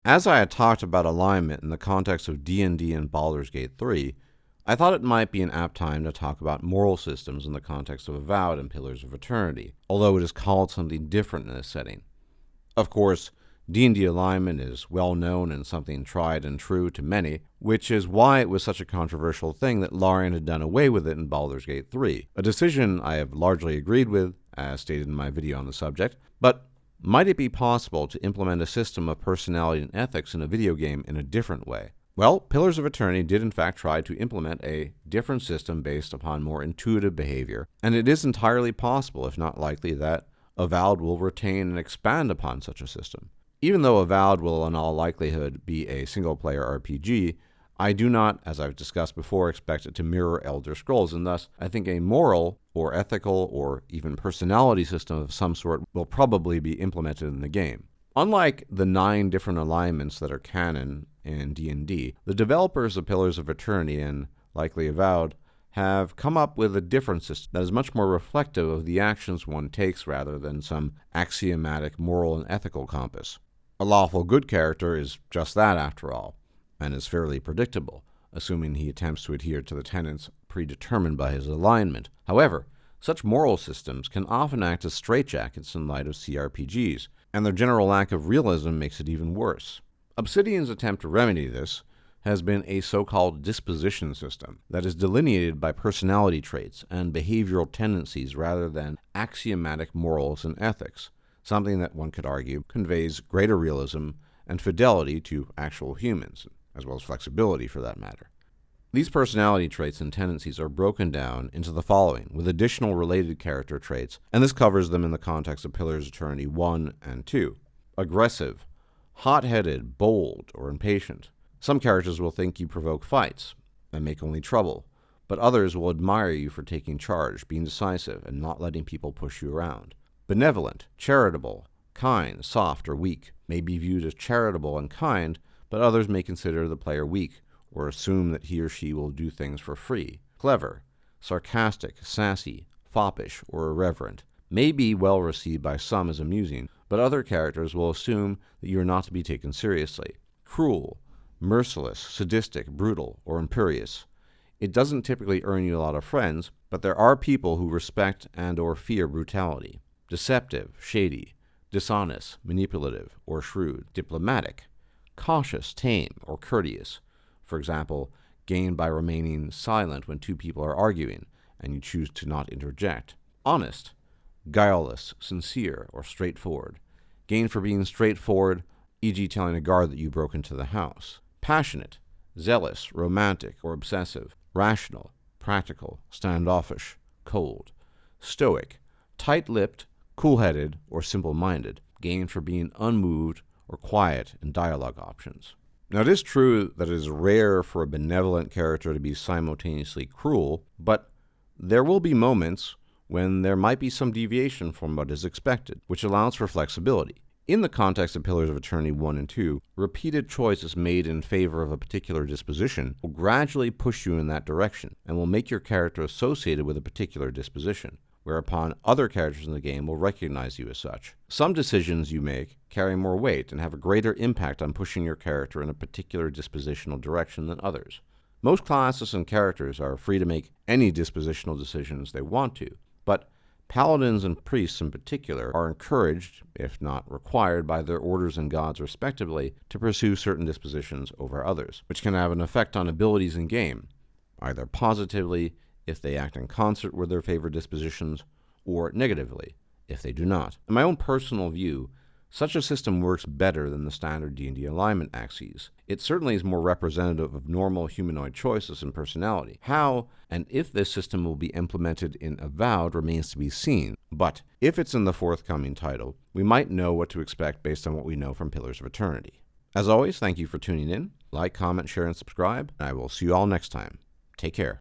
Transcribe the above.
As I had talked about alignment in the context of D&D and Baldur's Gate 3, I thought it might be an apt time to talk about moral systems in the context of Avowed and Pillars of Eternity, although it is called something different in this setting. Of course, D&D alignment is well known and something tried and true to many, which is why it was such a controversial thing that Larian had done away with it in Baldur's Gate 3, a decision I have largely agreed with, as stated in my video on the subject, but might it be possible to implement a system of personality and ethics in a video game in a different way? Well, Pillars of Eternity did in fact try to implement a different system based upon more intuitive behavior, and it is entirely possible, if not likely, that Avowed will retain and expand upon such a system. Even though Avowed will in all likelihood be a single-player RPG, I do not, as I've discussed before, expect it to mirror Elder Scrolls, and thus I think a moral or ethical or even personality system of some sort will probably be implemented in the game. Unlike the 9 different alignments that are canon in D&D, the developers of Pillars of Eternity and likely Avowed have come up with a different system that is much more reflective of the actions one takes rather than some axiomatic moral and ethical compass. A lawful good character is just that after all, and is fairly predictable, assuming he attempts to adhere to the tenets predetermined by his alignment. However, such moral systems can often act as straitjackets in light of CRPGs, and their general lack of realism makes it even worse. Obsidian's attempt to remedy this has been a so-called disposition system that is delineated by personality traits and behavioral tendencies rather than axiomatic morals and ethics, something that one could argue conveys greater realism and fidelity to actual humans, as well as flexibility for that matter. These personality traits and tendencies are broken down into the following, with additional related character traits, and this covers them in the context of Pillars of Eternity 1 and 2. Aggressive, hot-headed, bold, or impatient. Some characters will think you provoke fights and make only trouble, but others will admire you for taking charge, being decisive, and not letting people push you around. Benevolent, charitable, kind, soft, or weak may be viewed as charitable and kind, but others may consider the player weak or assume that he or she will do things for free. Clever, sarcastic, sassy, foppish, or irreverent may be well received by some as amusing, but other characters will assume that you are not to be taken seriously. Cruel, merciless, sadistic, brutal, or imperious. It doesn't typically earn you a lot of friends, but there are people who respect and or fear brutality. Deceptive, shady, dishonest, manipulative, or shrewd. Diplomatic, cautious, tame, or courteous. For example, gained by remaining silent when 2 people are arguing, and you choose to not interject. Honest, guileless, sincere, or straightforward. Gained for being straightforward, e.g. telling a guard that you broke into the house. Passionate, zealous, romantic, or obsessive. Rational, practical, standoffish, cold. Stoic, tight-lipped, cool-headed, or simple-minded. Gained for being unmoved or quiet in dialogue options. Now, it is true that it is rare for a benevolent character to be simultaneously cruel, but there will be moments when there might be some deviation from what is expected, which allows for flexibility. In the context of Pillars of Eternity 1 and 2, repeated choices made in favor of a particular disposition will gradually push you in that direction, and will make your character associated with a particular disposition, whereupon other characters in the game will recognize you as such. Some decisions you make carry more weight and have a greater impact on pushing your character in a particular dispositional direction than others. Most classes and characters are free to make any dispositional decisions they want to, but paladins and priests in particular are encouraged, if not required, by their orders and gods respectively, to pursue certain dispositions over others, which can have an effect on abilities in game, either positively, if they act in concert with their favored dispositions, or negatively, if they do not. In my own personal view, such a system works better than the standard D&D alignment axes. It certainly is more representative of normal humanoid choices and personality. How and if this system will be implemented in Avowed remains to be seen, but if it's in the forthcoming title, we might know what to expect based on what we know from Pillars of Eternity. As always, thank you for tuning in. Like, comment, share, and subscribe, and I will see you all next time. Take care.